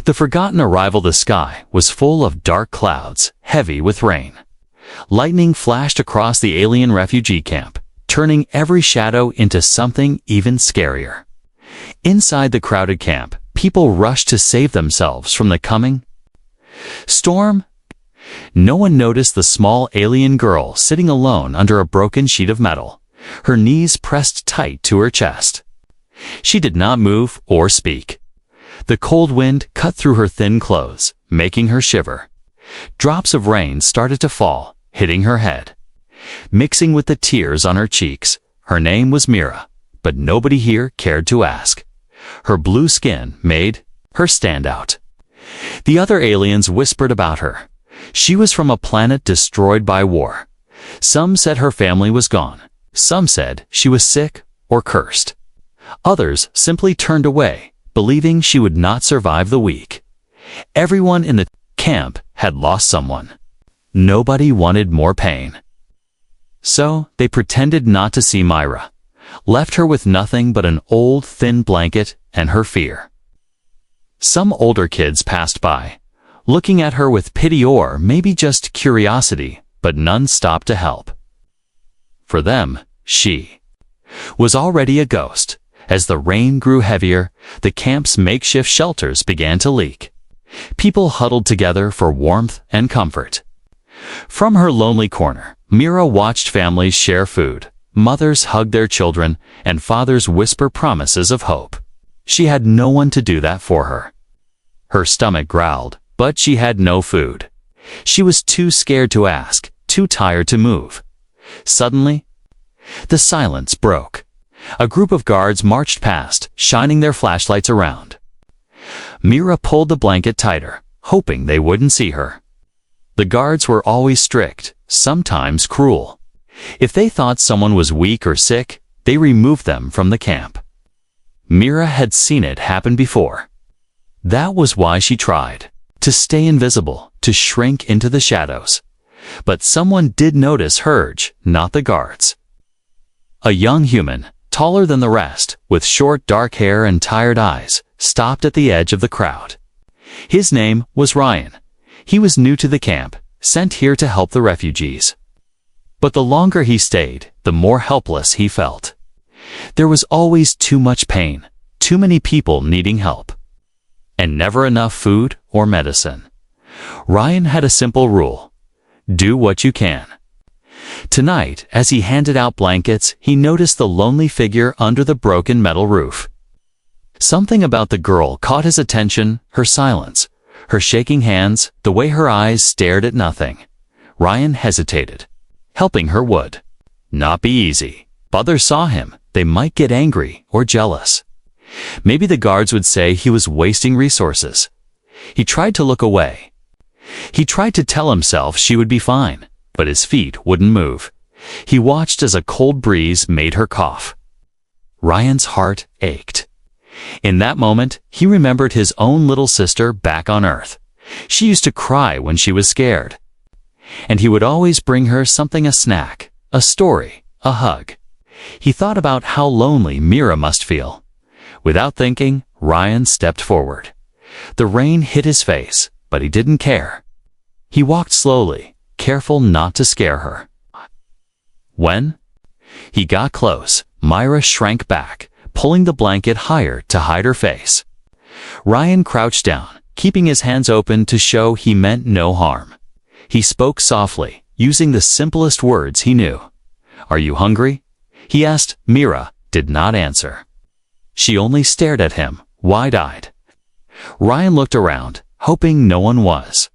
The forgotten arrival. The sky was full of dark clouds, heavy with rain. Lightning flashed across the alien refugee camp, turning every shadow into something even scarier. Inside the crowded camp, people rushed to save themselves from the coming storm. No one noticed the small alien girl sitting alone under a broken sheet of metal, her knees pressed tight to her chest. She did not move or speak. The cold wind cut through her thin clothes, making her shiver. Drops of rain started to fall, hitting her head, mixing with the tears on her cheeks. Her name was Mira, but nobody here cared to ask. Her blue skin made her stand out. The other aliens whispered about her. She was from a planet destroyed by war. Some said her family was gone. Some said she was sick or cursed. Others simply turned away, believing she would not survive the week. Everyone in the camp had lost someone. Nobody wanted more pain. So they pretended not to see Myra, left her with nothing but an old thin blanket and her fear. Some older kids passed by, looking at her with pity or maybe just curiosity, but none stopped to help. For them, she was already a ghost. As the rain grew heavier, the camp's makeshift shelters began to leak. People huddled together for warmth and comfort. From her lonely corner, Mira watched families share food, mothers hug their children, and fathers whisper promises of hope. She had no one to do that for her. Her stomach growled, but she had no food. She was too scared to ask, too tired to move. Suddenly, the silence broke. A group of guards marched past, shining their flashlights around. Mira pulled the blanket tighter, hoping they wouldn't see her. The guards were always strict, sometimes cruel. If they thought someone was weak or sick, they removed them from the camp. Mira had seen it happen before. That was why she tried to stay invisible, to shrink into the shadows. But someone did notice her, not the guards. A young human, taller than the rest, with short dark hair and tired eyes, stopped at the edge of the crowd. His name was Ryan. He was new to the camp, sent here to help the refugees. But the longer he stayed, the more helpless he felt. There was always too much pain, too many people needing help, and never enough food or medicine. Ryan had a simple rule: do what you can. Tonight, as he handed out blankets, he noticed the lonely figure under the broken metal roof. Something about the girl caught his attention, her silence, her shaking hands, the way her eyes stared at nothing. Ryan hesitated. Helping her would not be easy. If others saw him, they might get angry or jealous. Maybe the guards would say he was wasting resources. He tried to look away. He tried to tell himself she would be fine, but his feet wouldn't move. He watched as a cold breeze made her cough. Ryan's heart ached. In that moment, he remembered his own little sister back on Earth. She used to cry when she was scared. And he would always bring her something, a snack, a story, a hug. He thought about how lonely Mira must feel. Without thinking, Ryan stepped forward. The rain hit his face, but he didn't care. He walked slowly, careful not to scare her. When he got close, Myra shrank back, pulling the blanket higher to hide her face. Ryan crouched down, keeping his hands open to show he meant no harm. He spoke softly, using the simplest words he knew. "Are you hungry?" he asked. Mira did not answer. She only stared at him, wide-eyed. Ryan looked around, hoping no one was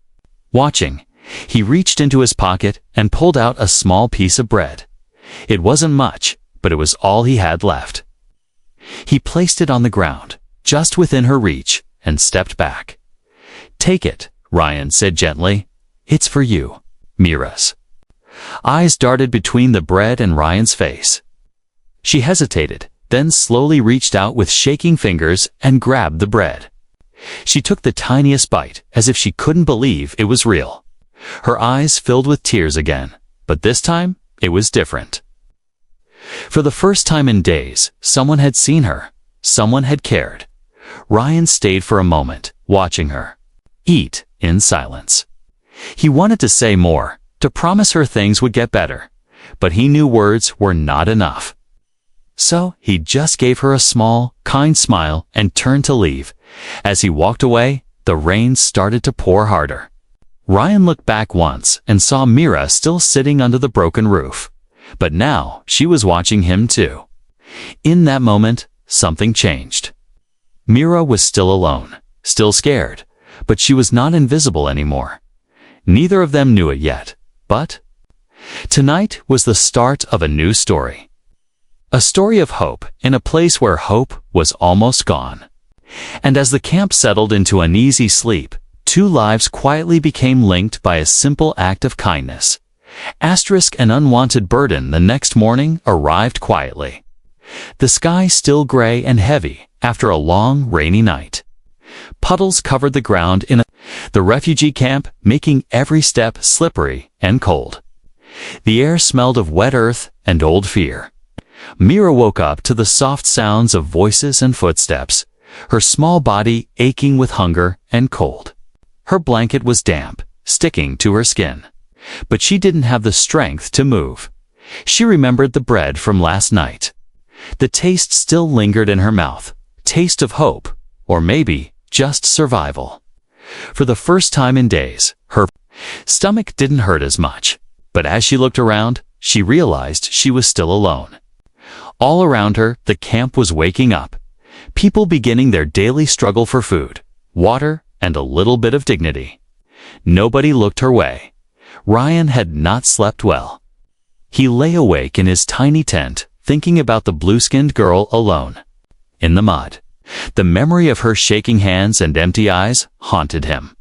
watching. He reached into his pocket and pulled out a small piece of bread. It wasn't much, but it was all he had left. He placed it on the ground, just within her reach, and stepped back. "Take it," Ryan said gently. "It's for you." Mira's eyes darted between the bread and Ryan's face. She hesitated, then slowly reached out with shaking fingers and grabbed the bread. She took the tiniest bite, as if she couldn't believe it was real. Her eyes filled with tears again, but this time it was different. For the first time in days, someone had seen her. Someone had cared. Ryan stayed for a moment, watching her eat in silence. He wanted to say more, to promise her things would get better, but he knew words were not enough. So he just gave her a small, kind smile and turned to leave. As he walked away, the rain started to pour harder. Ryan looked back once and saw Mira still sitting under the broken roof. But now she was watching him too. In that moment, something changed. Mira was still alone, still scared, but she was not invisible anymore. Neither of them knew it yet, but tonight was the start of a new story. A story of hope in a place where hope was almost gone. And as the camp settled into uneasy sleep, two lives quietly became linked by a simple act of kindness. An unwanted burden the next morning arrived quietly. The sky still gray and heavy after a long, rainy night. Puddles covered the ground in the refugee camp, making every step slippery and cold. The air smelled of wet earth and old fear. Mira woke up to the soft sounds of voices and footsteps, her small body aching with hunger and cold. Her blanket was damp, sticking to her skin. But she didn't have the strength to move. She remembered the bread from last night. The taste still lingered in her mouth, taste of hope, or maybe just survival. For the first time in days, her stomach didn't hurt as much. But as she looked around, she realized she was still alone. All around her, the camp was waking up. People beginning their daily struggle for food, water, and a little bit of dignity. Nobody looked her way. Ryan had not slept well. He lay awake in his tiny tent, thinking about the blue-skinned girl alone in the mud. The memory of her shaking hands and empty eyes haunted him.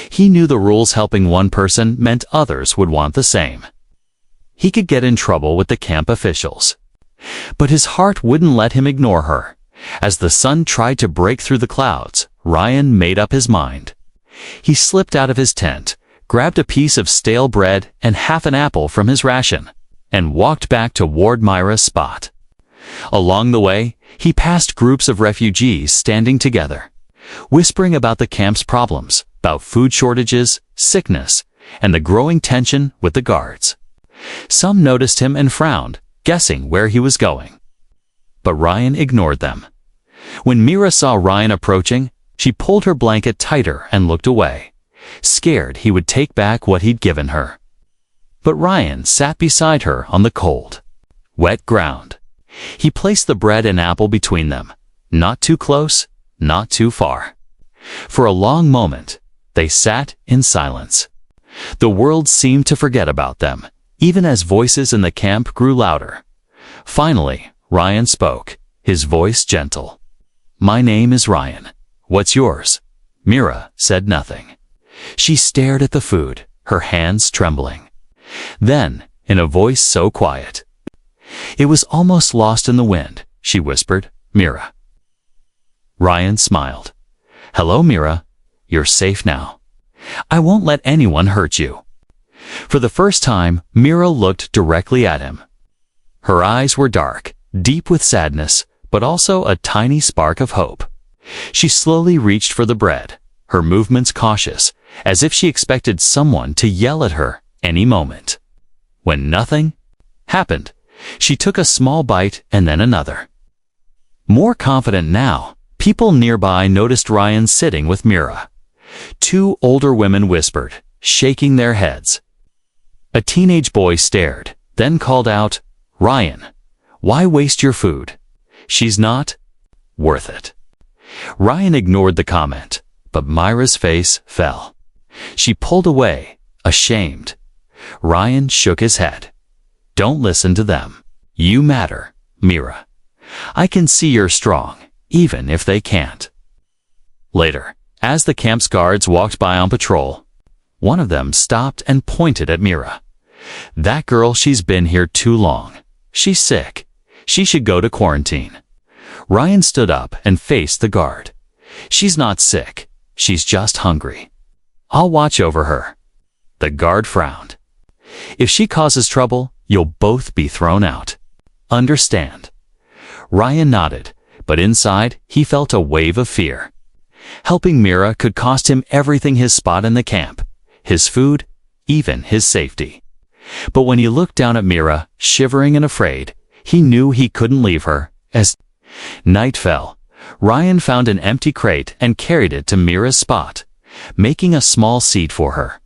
He knew the rules helping one person meant others would want the same. He could get in trouble with the camp officials. But his heart wouldn't let him ignore her. As the sun tried to break through the clouds, Ryan made up his mind. He slipped out of his tent, grabbed a piece of stale bread and half an apple from his ration, and walked back toward Myra's spot. Along the way, he passed groups of refugees standing together, whispering about the camp's problems, about food shortages, sickness, and the growing tension with the guards. Some noticed him and frowned, guessing where he was going. But Ryan ignored them. When Mira saw Ryan approaching, she pulled her blanket tighter and looked away, scared he would take back what he'd given her. But Ryan sat beside her on the cold, wet ground. He placed the bread and apple between them, not too close, not too far. For a long moment, they sat in silence. The world seemed to forget about them, even as voices in the camp grew louder. Finally, Ryan spoke, his voice gentle. "My name is Ryan. What's yours?" Mira said nothing. She stared at the food, her hands trembling. Then, in a voice so quiet, it was almost lost in the wind, she whispered, "Mira." Ryan smiled. "Hello, Mira. You're safe now. I won't let anyone hurt you." For the first time, Mira looked directly at him. Her eyes were dark, deep with sadness, but also a tiny spark of hope. She slowly reached for the bread, her movements cautious, as if she expected someone to yell at her any moment. When nothing happened, she took a small bite and then another. More confident now, people nearby noticed Ryan sitting with Mira. Two older women whispered, shaking their heads. A teenage boy stared, then called out, "Ryan, why waste your food? She's not worth it." Ryan ignored the comment, but Myra's face fell. She pulled away, ashamed. Ryan shook his head. "Don't listen to them. You matter, Mira. I can see you're strong, even if they can't." Later, as the camp's guards walked by on patrol, one of them stopped and pointed at Mira. "That girl, she's been here too long. She's sick. She should go to quarantine." Ryan stood up and faced the guard. "She's not sick. She's just hungry. I'll watch over her." The guard frowned. "If she causes trouble, you'll both be thrown out. Understand?" Ryan nodded, but inside he felt a wave of fear. Helping Mira could cost him everything: his spot in the camp, his food, even his safety. But when he looked down at Mira, shivering and afraid, he knew he couldn't leave her. As night fell, Ryan found an empty crate and carried it to Mira's spot, making a small seat for her.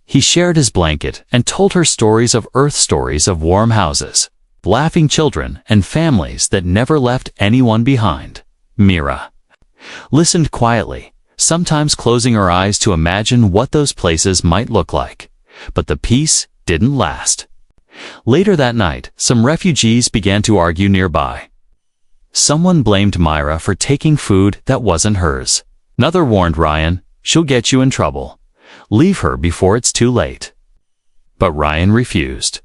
He shared his blanket and told her stories of Earth, stories of warm houses, laughing children, and families that never left anyone behind. Mira listened quietly, sometimes closing her eyes to imagine what those places might look like. But the peace didn't last. Later that night, some refugees began to argue nearby. Someone blamed Myra for taking food that wasn't hers. Another warned Ryan, "She'll get you in trouble. Leave her before it's too late." But Ryan refused.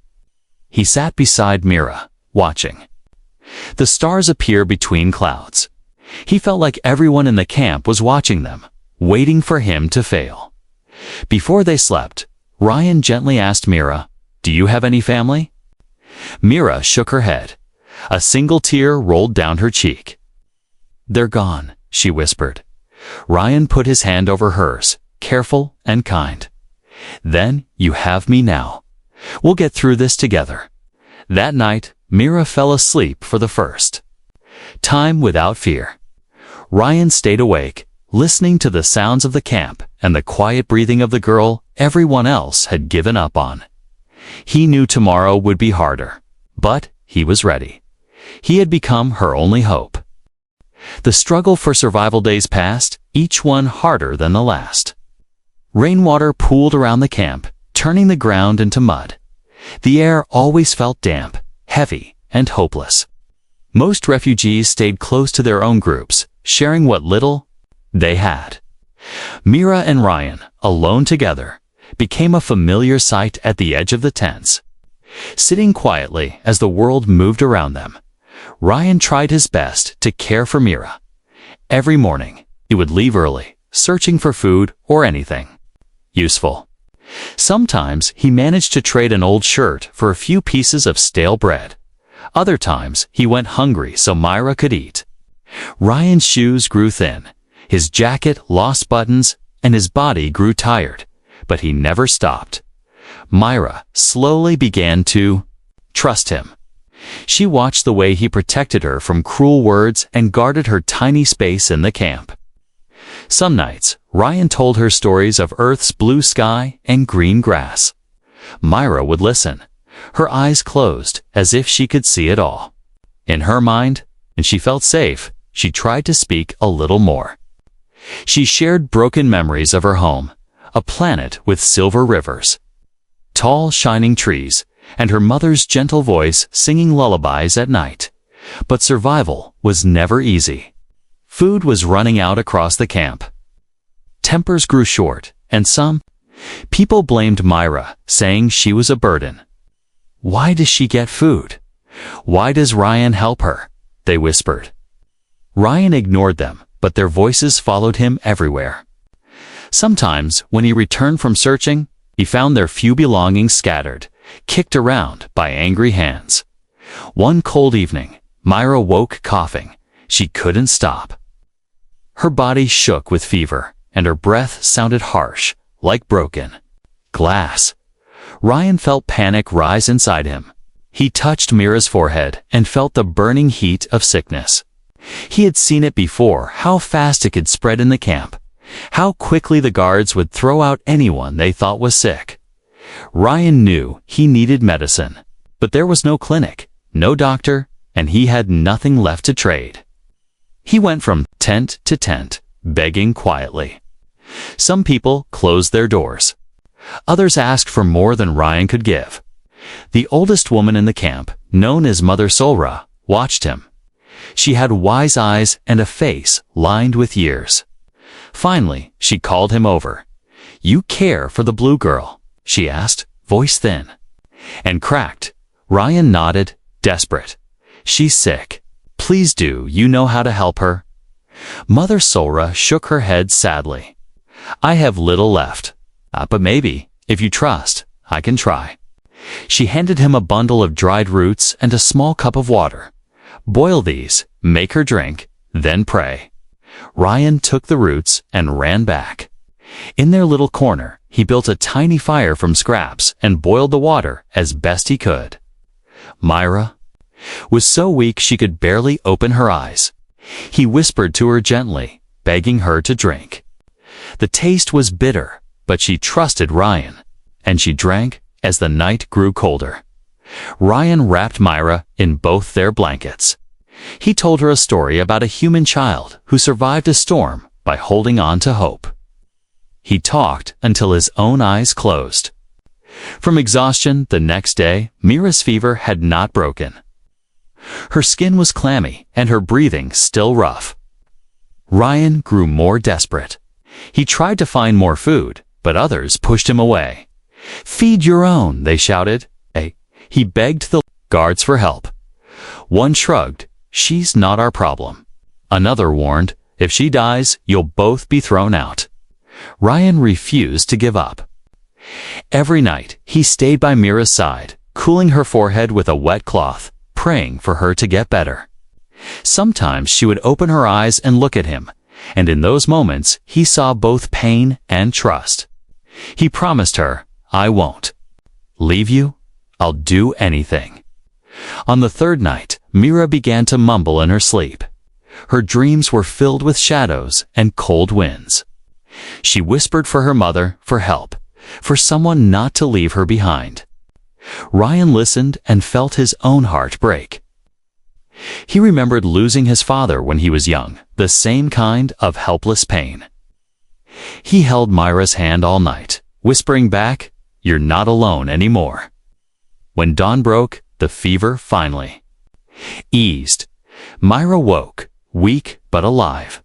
He sat beside Mira, watching the stars appear between clouds. He felt like everyone in the camp was watching them, waiting for him to fail. Before they slept, Ryan gently asked Mira, "Do you have any family?" Mira shook her head. A single tear rolled down her cheek. "They're gone," she whispered. Ryan put his hand over hers, careful and kind. "Then you have me now. We'll get through this together." That night, Mira fell asleep for the first time without fear. Ryan stayed awake, listening to the sounds of the camp and the quiet breathing of the girl everyone else had given up on. He knew tomorrow would be harder, but he was ready. He had become her only hope. The struggle for survival days passed, each one harder than the last. Rainwater pooled around the camp, turning the ground into mud. The air always felt damp, heavy, and hopeless. Most refugees stayed close to their own groups, sharing what little they had. Mira and Ryan, alone together, became a familiar sight at the edge of the tents. Sitting quietly as the world moved around them, Ryan tried his best to care for Mira. Every morning, he would leave early, searching for food or anything useful. Sometimes he managed to trade an old shirt for a few pieces of stale bread. Other times, he went hungry so Myra could eat. Ryan's shoes grew thin, his jacket lost buttons, and his body grew tired, but he never stopped. Myra slowly began to trust him. She watched the way he protected her from cruel words and guarded her tiny space in the camp. Some nights, Ryan told her stories of Earth's blue sky and green grass. Myra would listen, her eyes closed as if she could see it all. In her mind, and she felt safe, she tried to speak a little more. She shared broken memories of her home, a planet with silver rivers, tall shining trees, and her mother's gentle voice singing lullabies at night. But survival was never easy. Food was running out across the camp. Tempers grew short, and some people blamed Myra, saying she was a burden. "Why does she get food? Why does Ryan help her?" they whispered. Ryan ignored them, but their voices followed him everywhere. Sometimes, when he returned from searching, he found their few belongings scattered, kicked around by angry hands. One cold evening, Myra woke coughing. She couldn't stop. Her body shook with fever, and her breath sounded harsh, like broken glass. Ryan felt panic rise inside him. He touched Mira's forehead and felt the burning heat of sickness. He had seen it before, how fast it could spread in the camp, how quickly the guards would throw out anyone they thought was sick. Ryan knew he needed medicine, but there was no clinic, no doctor, and he had nothing left to trade. He went from tent to tent, begging quietly. Some people closed their doors. Others asked for more than Ryan could give. The oldest woman in the camp, known as Mother Solra, watched him. She had wise eyes and a face lined with years. Finally, she called him over. "You care for the blue girl?" she asked, voice thin and cracked. Ryan nodded, desperate. "She's sick. Please do you know how to help her?" Mother Solra shook her head sadly. "I have little left. But maybe, if you trust, I can try." She handed him a bundle of dried roots and a small cup of water. "Boil these, make her drink, then pray." Ryan took the roots and ran back. In their little corner, he built a tiny fire from scraps and boiled the water as best he could. Myra was so weak she could barely open her eyes. He whispered to her gently, begging her to drink. The taste was bitter, but she trusted Ryan, and she drank as the night grew colder. Ryan wrapped Myra in both their blankets. He told her a story about a human child who survived a storm by holding on to hope. He talked until his own eyes closed. From exhaustion the next day, Myra's fever had not broken. Her skin was clammy and her breathing still rough. Ryan grew more desperate. He tried to find more food, but others pushed him away. "Feed your own," they shouted. He begged the guards for help. One shrugged, "She's not our problem." Another warned, "If she dies, you'll both be thrown out." Ryan refused to give up. Every night, he stayed by Myra's side, cooling her forehead with a wet cloth, praying for her to get better. Sometimes she would open her eyes and look at him, and in those moments, he saw both pain and trust. He promised her, "I won't leave you. I'll do anything." On the third night, Myra began to mumble in her sleep. Her dreams were filled with shadows and cold winds. She whispered for her mother for help, for someone not to leave her behind. Ryan listened and felt his own heart break. He remembered losing his father when he was young, the same kind of helpless pain. He held Myra's hand all night, whispering back, "You're not alone anymore." When dawn broke, the fever finally eased. Myra woke, weak but alive.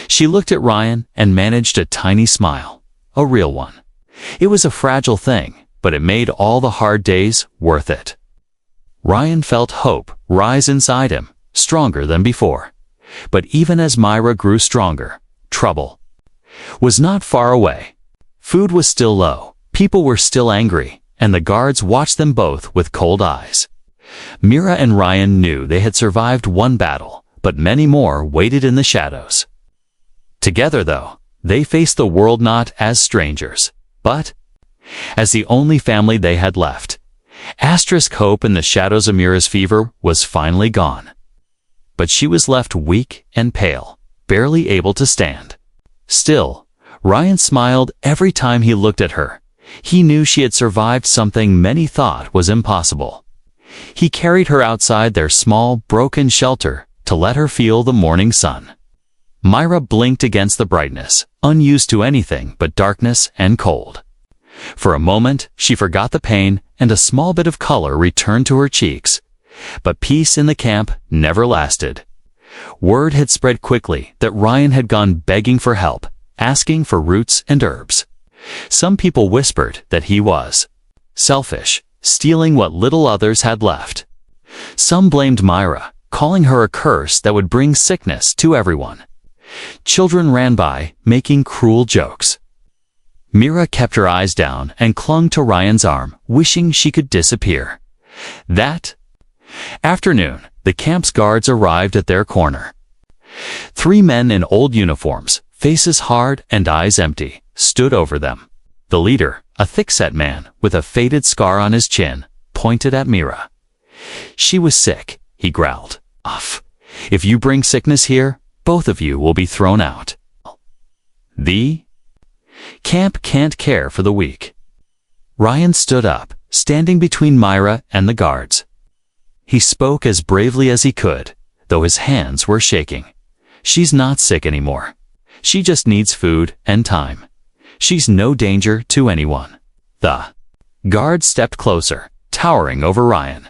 She looked at Ryan and managed a tiny smile, a real one. It was a fragile thing, but it made all the hard days worth it. Ryan felt hope rise inside him, stronger than before. But even as Myra grew stronger, trouble was not far away. Food was still low, people were still angry, and the guards watched them both with cold eyes. Myra and Ryan knew they had survived one battle, but many more waited in the shadows. Together, though, they faced the world not as strangers, but as the only family they had left. Asterisk hope in the shadows of Myra's fever was finally gone. But she was left weak and pale, barely able to stand. Still, Ryan smiled every time he looked at her. He knew she had survived something many thought was impossible. He carried her outside their small, broken shelter to let her feel the morning sun. Myra blinked against the brightness, unused to anything but darkness and cold. For a moment, she forgot the pain, and a small bit of color returned to her cheeks. But peace in the camp never lasted. Word had spread quickly that Ryan had gone begging for help, asking for roots and herbs. Some people whispered that he was selfish, stealing what little others had left. Some blamed Myra, calling her a curse that would bring sickness to everyone. Children ran by, making cruel jokes. Myra kept her eyes down and clung to Ryan's arm, wishing she could disappear. That afternoon, the camp's guards arrived at their corner. 3 men in old uniforms, faces hard and eyes empty, stood over them. The leader, a thick-set man with a faded scar on his chin, pointed at Myra. "She was sick," he growled. "If you bring sickness here, both of you will be thrown out. The camp can't care for the weak." Ryan stood up, standing between Myra and the guards. He spoke as bravely as he could, though his hands were shaking. "She's not sick anymore. She just needs food and time. She's no danger to anyone." The guard stepped closer, towering over Ryan.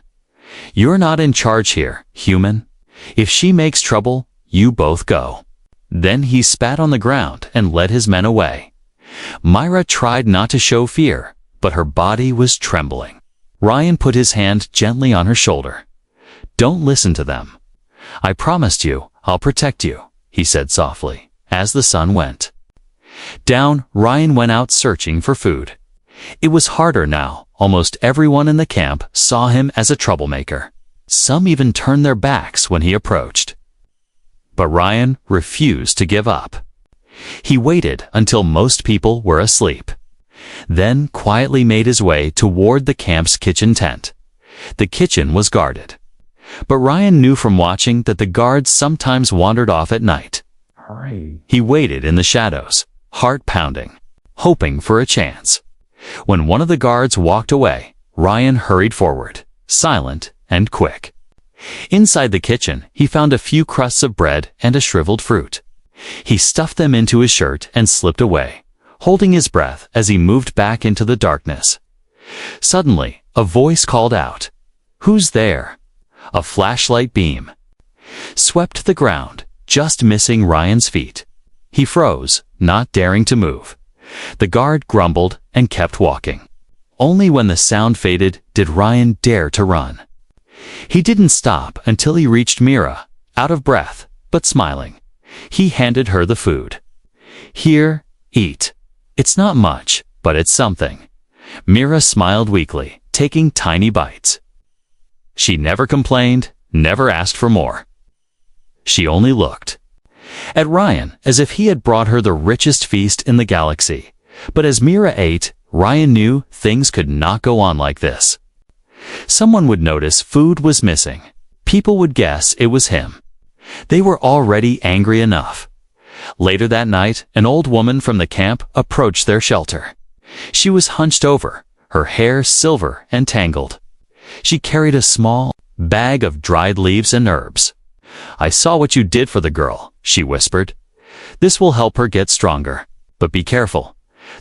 "You're not in charge here, human. If she makes trouble, you both go." Then he spat on the ground and led his men away. Myra tried not to show fear, but her body was trembling. Ryan put his hand gently on her shoulder. "Don't listen to them. I promised you I'll protect you," he said softly, as the sun went down. Ryan went out searching for food. It was harder now. Almost everyone in the camp saw him as a troublemaker. Some even turned their backs when he approached. But Ryan refused to give up. He waited until most people were asleep, then quietly made his way toward the camp's kitchen tent. The kitchen was guarded, but Ryan knew from watching that the guards sometimes wandered off at night. He waited in the shadows, heart pounding, hoping for a chance. When one of the guards walked away, Ryan hurried forward, silent and quick. Inside the kitchen, he found a few crusts of bread and a shriveled fruit. He stuffed them into his shirt and slipped away, holding his breath as he moved back into the darkness. Suddenly, a voice called out, "Who's there?" A flashlight beam swept the ground, just missing Ryan's feet. He froze, not daring to move. The guard grumbled and kept walking. Only when the sound faded did Ryan dare to run. He didn't stop until he reached Mira, out of breath, but smiling. He handed her the food. "Here, eat. It's not much, but it's something." Mira smiled weakly, taking tiny bites. She never complained, never asked for more. She only looked at Ryan as if he had brought her the richest feast in the galaxy. But as Mira ate, Ryan knew things could not go on like this. Someone would notice food was missing. People would guess it was him. They were already angry enough. Later that night, an old woman from the camp approached their shelter. She was hunched over, her hair silver and tangled. She carried a small bag of dried leaves and herbs. "I saw what you did for the girl," she whispered. "This will help her get stronger. But be careful.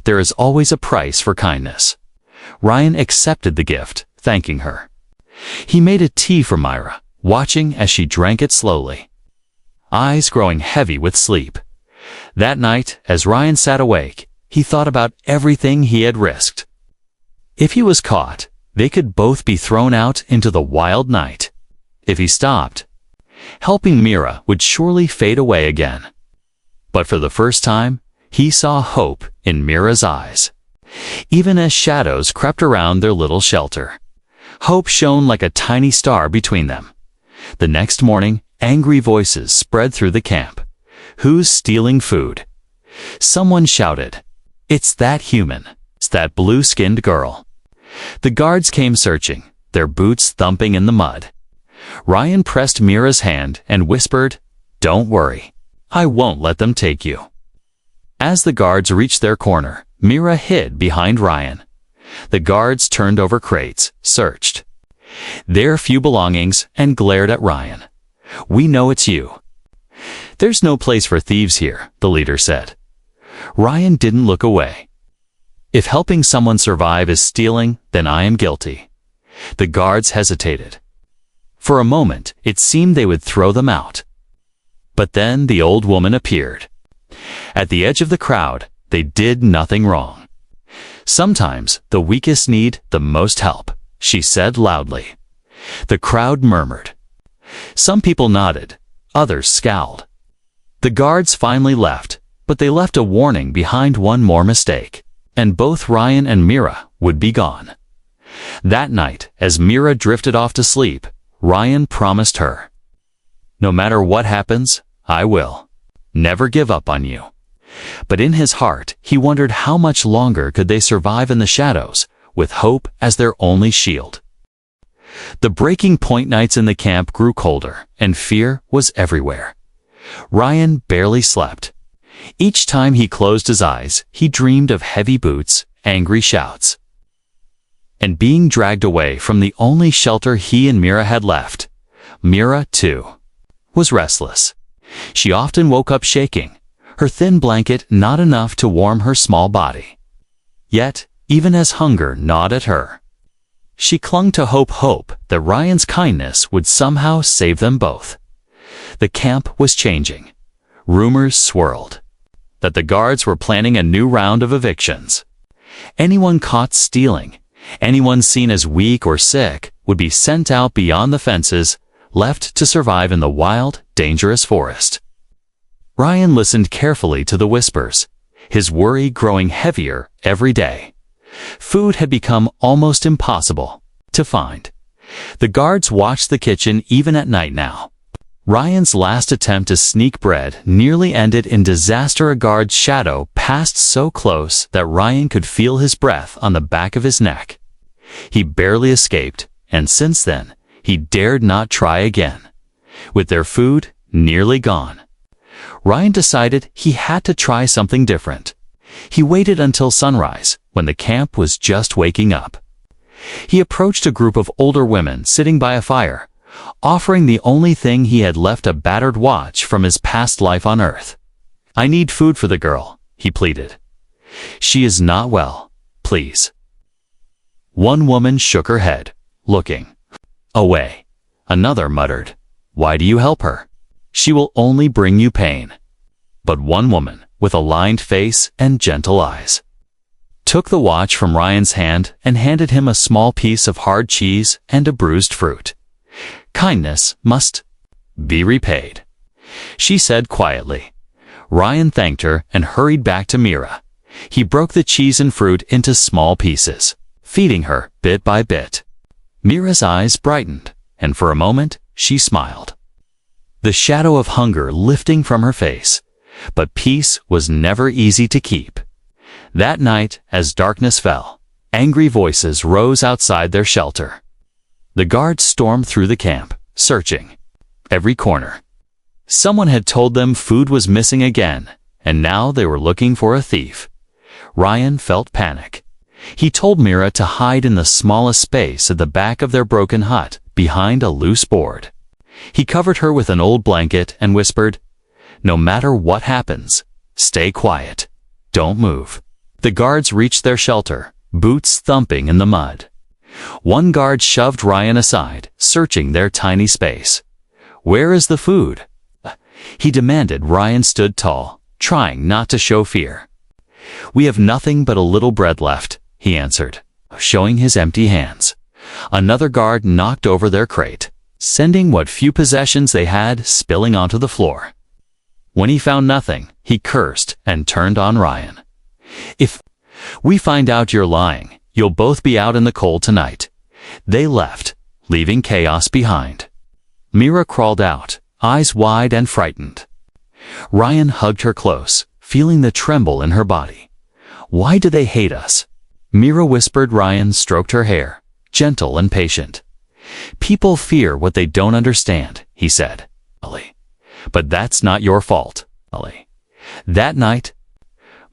There is always a price for kindness." Ryan accepted the gift, thanking her. He made a tea for Myra, watching as she drank it slowly, eyes growing heavy with sleep. That night, as Ryan sat awake, he thought about everything he had risked. If he was caught, they could both be thrown out into the wild night. If he stopped, helping Mira would surely fade away again. But for the first time, he saw hope in Mira's eyes. Even as shadows crept around their little shelter, hope shone like a tiny star between them. The next morning, angry voices spread through the camp. "Who's stealing food?" Someone shouted, "It's that human. It's that blue-skinned girl." The guards came searching, their boots thumping in the mud. Ryan pressed Mira's hand and whispered, "Don't worry. I won't let them take you." As the guards reached their corner, Mira hid behind Ryan. The guards turned over crates, searched their few belongings, and glared at Ryan. "We know it's you." "There's no place for thieves here," the leader said. Ryan didn't look away. "If helping someone survive is stealing, then I am guilty." The guards hesitated. For a moment, it seemed they would throw them out. But then the old woman appeared. At the edge of the crowd, they did nothing wrong. "Sometimes the weakest need the most help," she said loudly. The crowd murmured. Some people nodded, others scowled. The guards finally left, but they left a warning behind one more mistake, and both Ryan and Mira would be gone. That night, as Mira drifted off to sleep, Ryan promised her, "No matter what happens, I will never give up on you." But in his heart, he wondered how much longer could they survive in the shadows, with hope as their only shield. The breaking point nights in the camp grew colder, and fear was everywhere. Ryan barely slept. Each time he closed his eyes, he dreamed of heavy boots, angry shouts, and being dragged away from the only shelter he and Mira had left. Mira, too, was restless. She often woke up shaking, her thin blanket not enough to warm her small body. Yet, even as hunger gnawed at her, she clung to hope that Ryan's kindness would somehow save them both. The camp was changing. Rumors swirled that the guards were planning a new round of evictions. Anyone caught stealing, anyone seen as weak or sick, would be sent out beyond the fences, left to survive in the wild, dangerous forest. Ryan listened carefully to the whispers, his worry growing heavier every day. Food had become almost impossible to find. The guards watched the kitchen even at night now. Ryan's last attempt to sneak bread nearly ended in disaster. A guard's shadow passed so close that Ryan could feel his breath on the back of his neck. He barely escaped, and since then, he dared not try again. With their food nearly gone, Ryan decided he had to try something different. He waited until sunrise, when the camp was just waking up. He approached a group of older women sitting by a fire, offering the only thing he had left, a battered watch from his past life on Earth. "I need food for the girl," he pleaded. "She is not well, please." One woman shook her head, looking away. Another muttered, "Why do you help her? She will only bring you pain." But one woman, with a lined face and gentle eyes, took the watch from Ryan's hand and handed him a small piece of hard cheese and a bruised fruit. "Kindness must be repaid," she said quietly. Ryan thanked her and hurried back to Mira. He broke the cheese and fruit into small pieces, feeding her bit by bit. Mira's eyes brightened, and for a moment she smiled, the shadow of hunger lifting from her face. But peace was never easy to keep. That night, as darkness fell, angry voices rose outside their shelter. The guards stormed through the camp, searching every corner. Someone had told them food was missing again, and now they were looking for a thief. Ryan felt panic. He told Mira to hide in the smallest space at the back of their broken hut, behind a loose board. He covered her with an old blanket and whispered, "No matter what happens, stay quiet. Don't move." The guards reached their shelter, boots thumping in the mud. One guard shoved Ryan aside, searching their tiny space. "Where is the food?" he demanded. Ryan stood tall, trying not to show fear. "We have nothing but a little bread left," he answered, showing his empty hands. Another guard knocked over their crate, sending what few possessions they had spilling onto the floor. When he found nothing, he cursed and turned on Ryan. "If we find out you're lying, you'll both be out in the cold tonight." They left, leaving chaos behind. Mira crawled out, eyes wide and frightened. Ryan hugged her close, feeling the tremble in her body. "Why do they hate us?" Mira whispered. Ryan stroked her hair, gentle and patient. "People fear what they don't understand," he said. "But that's not your fault." That night,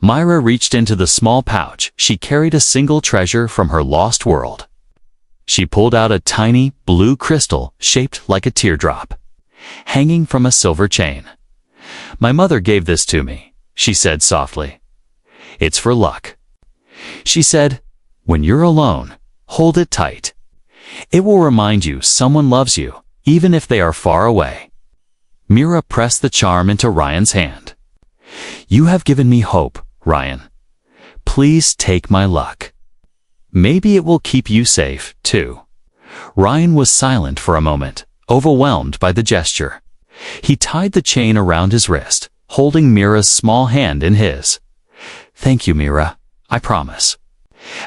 Myra reached into the small pouch she carried, a single treasure from her lost world. She pulled out a tiny, blue crystal shaped like a teardrop, hanging from a silver chain. "My mother gave this to me," she said softly. "It's for luck." She said, "When you're alone, hold it tight. It will remind you someone loves you, even if they are far away." Mira pressed the charm into Ryan's hand. "You have given me hope, Ryan. Please take my luck. Maybe it will keep you safe, too." Ryan was silent for a moment, overwhelmed by the gesture. He tied the chain around his wrist, holding Mira's small hand in his. "Thank you, Mira. I promise.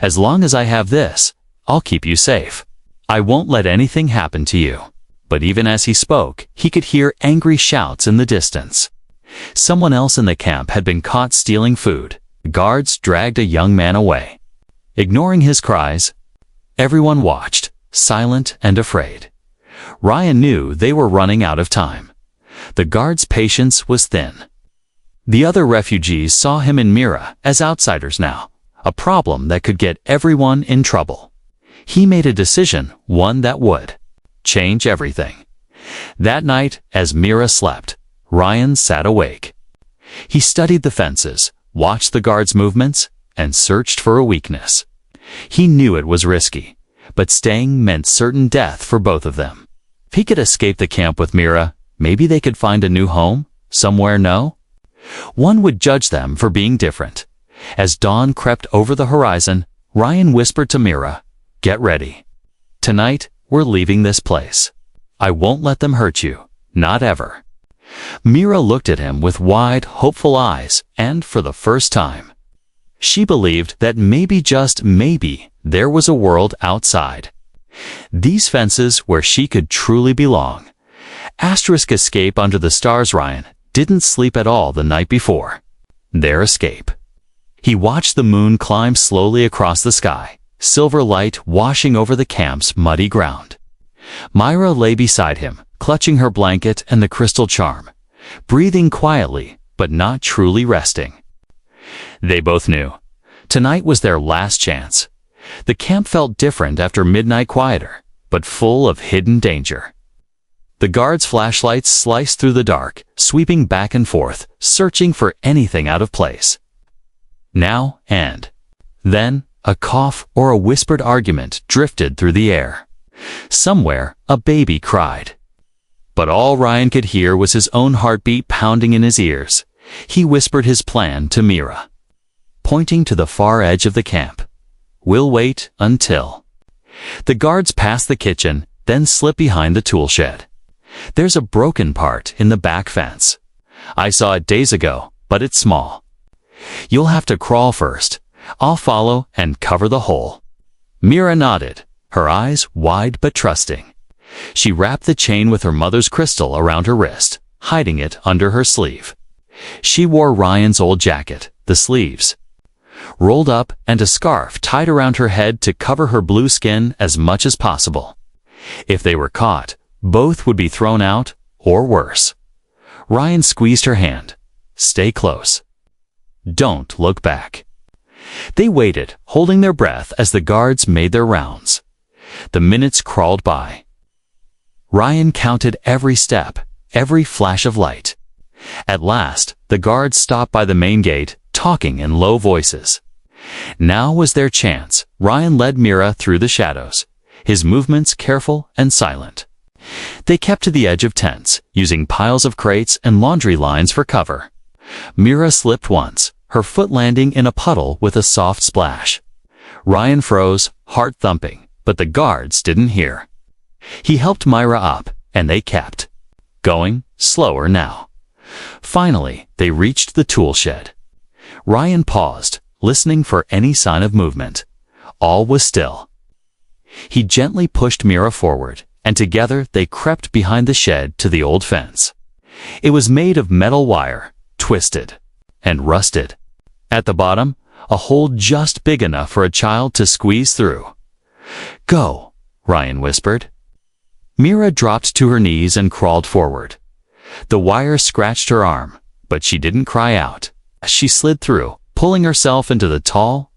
As long as I have this, I'll keep you safe. I won't let anything happen to you." But even as he spoke, he could hear angry shouts in the distance. Someone else in the camp had been caught stealing food. Guards dragged a young man away. Ignoring his cries, everyone watched, silent and afraid. Ryan knew they were running out of time. The guards' patience was thin. The other refugees saw him and Mira as outsiders now, a problem that could get everyone in trouble. He made a decision, one that would change everything. That night, as Mira slept, Ryan sat awake. He studied the fences, watched the guards' movements, and searched for a weakness. He knew it was risky, but staying meant certain death for both of them. If he could escape the camp with Mira, maybe they could find a new home, somewhere no one would judge them for being different. As dawn crept over the horizon, Ryan whispered to Mira, "Get ready. Tonight, we're leaving this place. I won't let them hurt you, not ever." Mira looked at him with wide, hopeful eyes, and for the first time, she believed that maybe, just maybe, there was a world outside these fences where she could truly belong. Escape under the stars. Ryan didn't sleep at all the night before. Their escape. He watched the moon climb slowly across the sky, silver light washing over the camp's muddy ground. Myra lay beside him, clutching her blanket and the crystal charm, breathing quietly but not truly resting. They both knew. Tonight was their last chance. The camp felt different after midnight, quieter, but full of hidden danger. The guards' flashlights sliced through the dark, sweeping back and forth, searching for anything out of place. Now and then, a cough or a whispered argument drifted through the air. Somewhere, a baby cried. But all Ryan could hear was his own heartbeat pounding in his ears. He whispered his plan to Mira, pointing to the far edge of the camp. "We'll wait until." The guards passed the kitchen, then slipped behind the tool shed. "There's a broken part in the back fence. I saw it days ago, but it's small. You'll have to crawl first. I'll follow and cover the hole." Mira nodded, her eyes wide but trusting. She wrapped the chain with her mother's crystal around her wrist, hiding it under her sleeve. She wore Ryan's old jacket, the sleeves rolled up, and a scarf tied around her head to cover her blue skin as much as possible. If they were caught, both would be thrown out, or worse. Ryan squeezed her hand. "Stay close. Don't look back." They waited, holding their breath as the guards made their rounds. The minutes crawled by. Ryan counted every step, every flash of light. At last, the guards stopped by the main gate, talking in low voices. Now was their chance. Ryan led Mira through the shadows, his movements careful and silent. They kept to the edge of tents, using piles of crates and laundry lines for cover. Mira slipped once, her foot landing in a puddle with a soft splash. Ryan froze, heart thumping, but the guards didn't hear. He helped Myra up, and they kept going, slower now. Finally, they reached the tool shed. Ryan paused, listening for any sign of movement. All was still. He gently pushed Mira forward, and together they crept behind the shed to the old fence. It was made of metal wire, twisted and rusted. At the bottom, a hole just big enough for a child to squeeze through. "Go," Ryan whispered. Mira dropped to her knees and crawled forward. The wire scratched her arm, but she didn't cry out. She slid through, pulling herself into the tall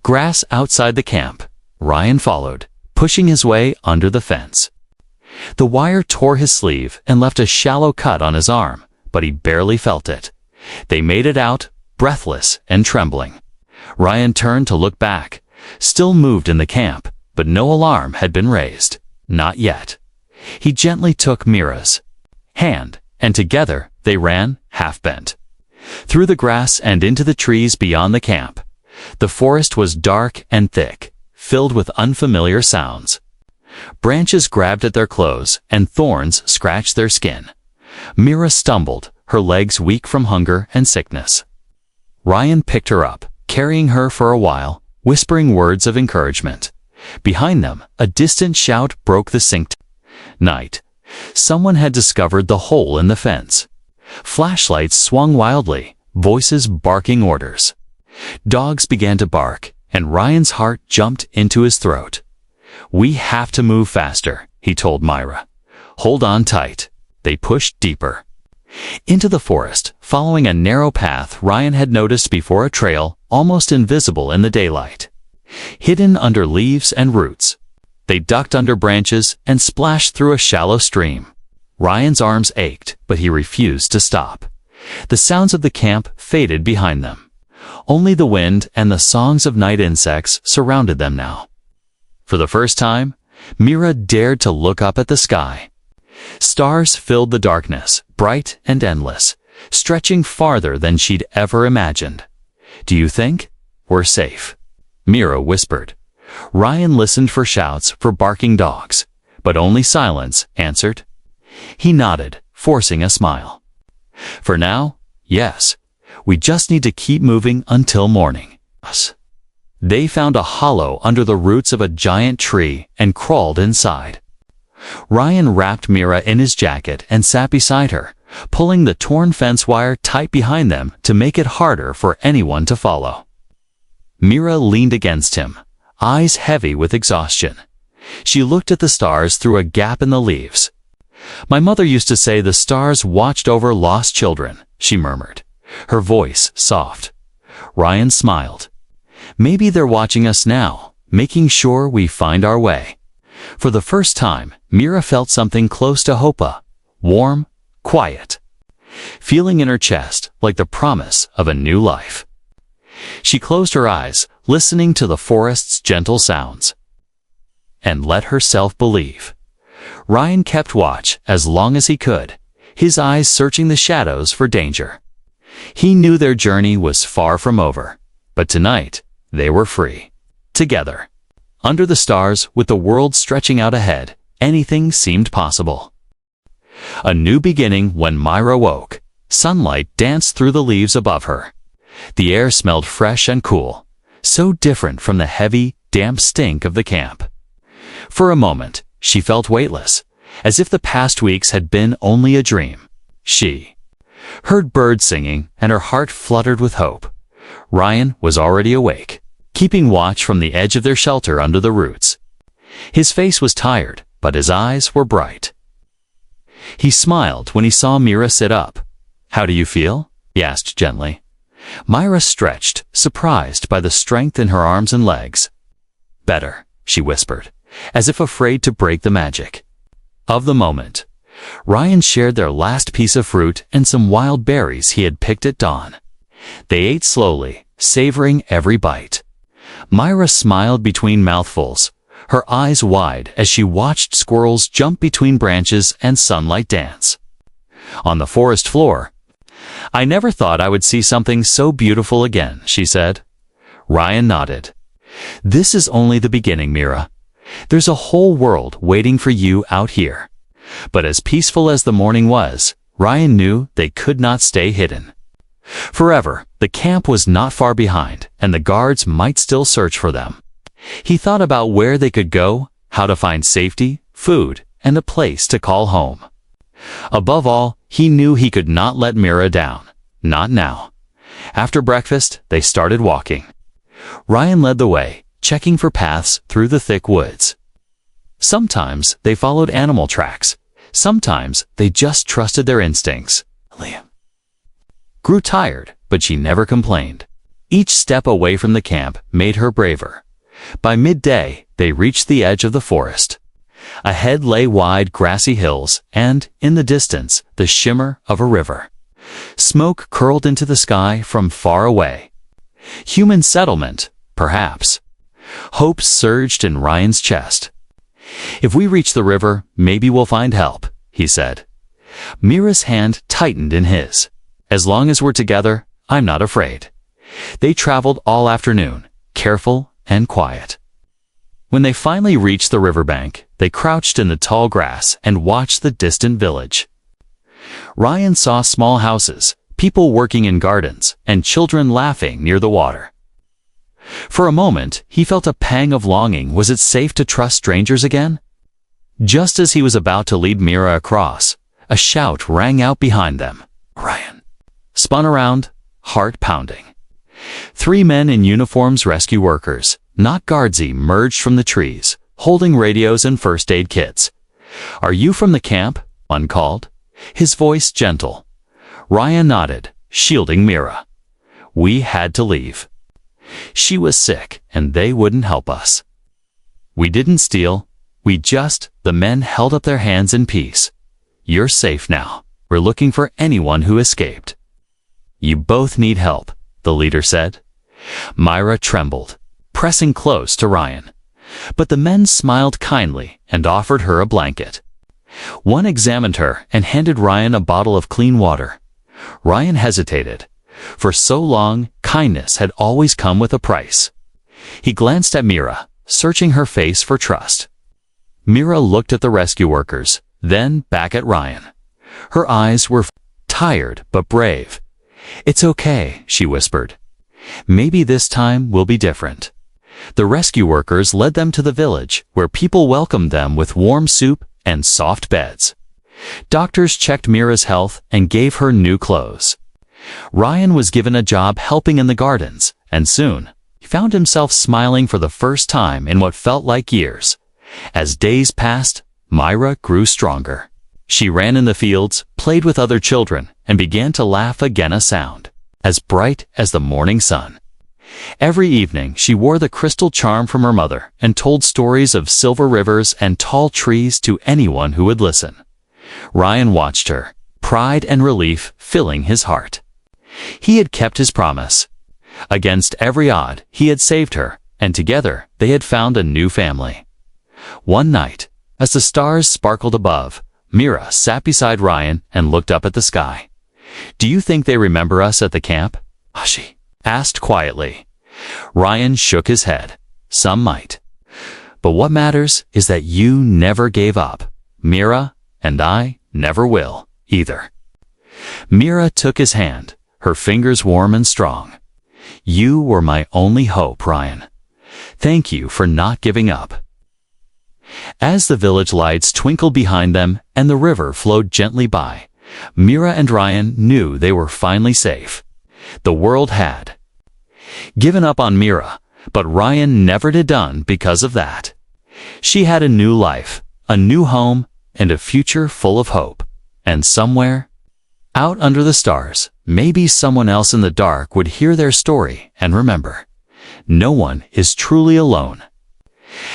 grass outside the camp. Ryan followed, pushing his way under the fence. The wire tore his sleeve and left a shallow cut on his arm, but he barely felt it. They made it out, breathless and trembling. Ryan turned to look back. Still moved in the camp, but no alarm had been raised. Not yet. He gently took Mira's hand, and together they ran, half-bent, through the grass and into the trees beyond the camp. The forest was dark and thick, filled with unfamiliar sounds. Branches grabbed at their clothes, and thorns scratched their skin. Mira stumbled, her legs weak from hunger and sickness. Ryan picked her up, carrying her for a while, whispering words of encouragement. Behind them, a distant shout broke the synced night. Someone had discovered the hole in the fence. Flashlights swung wildly, voices barking orders. Dogs began to bark, and Ryan's heart jumped into his throat. "We have to move faster," he told Myra. "Hold on tight." They pushed deeper into the forest, following a narrow path Ryan had noticed before, a trail almost invisible in the daylight. Hidden under leaves and roots, they ducked under branches and splashed through a shallow stream. Ryan's arms ached, but he refused to stop. The sounds of the camp faded behind them. Only the wind and the songs of night insects surrounded them now. For the first time, Mira dared to look up at the sky. Stars filled the darkness, bright and endless, stretching farther than she'd ever imagined. "Do you think we're safe?" Mira whispered. Ryan listened for shouts, for barking dogs, but only silence answered. He nodded, forcing a smile. "For now, yes. We just need to keep moving until morning." They found a hollow under the roots of a giant tree and crawled inside. Ryan wrapped Mira in his jacket and sat beside her, pulling the torn fence wire tight behind them to make it harder for anyone to follow. Mira leaned against him, eyes heavy with exhaustion. She looked at the stars through a gap in the leaves. "My mother used to say the stars watched over lost children," she murmured, her voice soft. Ryan smiled. "Maybe they're watching us now, making sure we find our way." For the first time, Mira felt something close to Hopa, warm, quiet, feeling in her chest like the promise of a new life. She closed her eyes, listening to the forest's gentle sounds, and let herself believe. Ryan kept watch as long as he could, his eyes searching the shadows for danger. He knew their journey was far from over, but tonight they were free. Together, under the stars with the world stretching out ahead, anything seemed possible. A new beginning when Myra woke. Sunlight danced through the leaves above her. The air smelled fresh and cool, so different from the heavy, damp stink of the camp. For a moment, she felt weightless, as if the past weeks had been only a dream. She heard birds singing, and her heart fluttered with hope. Ryan was already awake, keeping watch from the edge of their shelter under the roots. His face was tired, but his eyes were bright. He smiled when he saw Mira sit up. "How do you feel?" he asked gently. Myra stretched, surprised by the strength in her arms and legs. "Better," she whispered, as if afraid to break the magic of the moment. Ryan shared their last piece of fruit and some wild berries he had picked at dawn. They ate slowly, savoring every bite. Myra smiled between mouthfuls, her eyes wide as she watched squirrels jump between branches and sunlight dance. On the forest floor, "I never thought I would see something so beautiful again," she said. Ryan nodded. "This is only the beginning, Mira. There's a whole world waiting for you out here." But as peaceful as the morning was, Ryan knew they could not stay hidden forever. The camp was not far behind, and the guards might still search for them. He thought about where they could go, how to find safety, food, and a place to call home. Above all, he knew he could not let Mira down. Not now. After breakfast, they started walking. Ryan led the way, checking for paths through the thick woods. Sometimes they followed animal tracks. Sometimes they just trusted their instincts. Liam grew tired, but she never complained. Each step away from the camp made her braver. By midday, they reached the edge of the forest. Ahead lay wide, grassy hills, and, in the distance, the shimmer of a river. Smoke curled into the sky from far away. Human settlement, perhaps. Hope surged in Ryan's chest. "If we reach the river, maybe we'll find help," he said. Mira's hand tightened in his. "As long as we're together, I'm not afraid." They traveled all afternoon, careful and quiet. When they finally reached the riverbank, they crouched in the tall grass and watched the distant village. Ryan saw small houses, people working in gardens, and children laughing near the water. For a moment, he felt a pang of longing. Was it safe to trust strangers again? Just as he was about to lead Mira across, a shout rang out behind them. Ryan spun around, heart pounding. 3 men in uniforms, rescue workers, not guards, emerged from the trees, holding radios and first aid kits. "Are you from the camp?" one called, his voice gentle. Ryan nodded, shielding Mira. "We had to leave. She was sick, and they wouldn't help us. We didn't steal, the men held up their hands in peace. You're safe now. We're looking for anyone who escaped." "You both need help," the leader said. Myra trembled, pressing close to Ryan. But the men smiled kindly and offered her a blanket. One examined her and handed Ryan a bottle of clean water. Ryan hesitated. For so long, kindness had always come with a price. He glanced at Mira, searching her face for trust. Mira looked at the rescue workers, then back at Ryan. Her eyes were tired but brave. "It's okay," she whispered. "Maybe this time will be different." The rescue workers led them to the village, where people welcomed them with warm soup and soft beds. Doctors checked Mira's health and gave her new clothes. Ryan was given a job helping in the gardens, and soon, he found himself smiling for the first time in what felt like years. As days passed, Myra grew stronger. She ran in the fields, played with other children, and began to laugh again, a sound as bright as the morning sun. Every evening, she wore the crystal charm from her mother and told stories of silver rivers and tall trees to anyone who would listen. Ryan watched her, pride and relief filling his heart. He had kept his promise. Against every odd, he had saved her, and together they had found a new family. One night, as the stars sparkled above, Mira sat beside Ryan and looked up at the sky. "Do you think they remember us at the camp?" she asked quietly. Ryan shook his head. "Some might. But what matters is that you never gave up. Mira, and I never will, either." Mira took his hand, her fingers warm and strong. "You were my only hope, Ryan. Thank you for not giving up." As the village lights twinkled behind them and the river flowed gently by, Mira and Ryan knew they were finally safe. The world had given up on Mira, but Ryan never did done because of that. She had a new life, a new home, and a future full of hope. And somewhere, out under the stars, maybe someone else in the dark would hear their story and remember, no one is truly alone.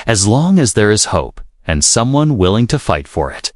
As long as there is hope and someone willing to fight for it.